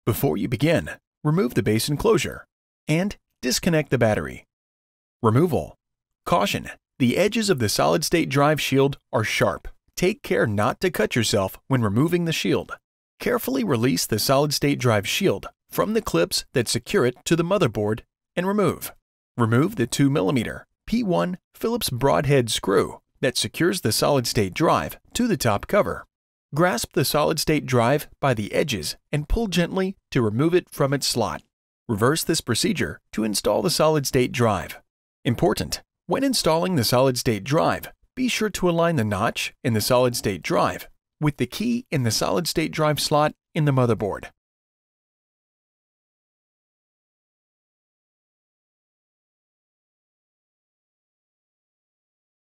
Before you begin, remove the base enclosure and disconnect the battery. Removal. Caution: the edges of the solid-state drive shield are sharp. Take care not to cut yourself when removing the shield. Carefully release the solid-state drive shield from the clips that secure it to the motherboard and remove. Remove the 2mm P1 Phillips broadhead screw that secures the solid-state drive to the top cover. Grasp the solid-state drive by the edges and pull gently to remove it from its slot. Reverse this procedure to install the solid-state drive. Important: when installing the solid-state drive, be sure to align the notch in the solid-state drive with the key in the solid-state drive slot in the motherboard.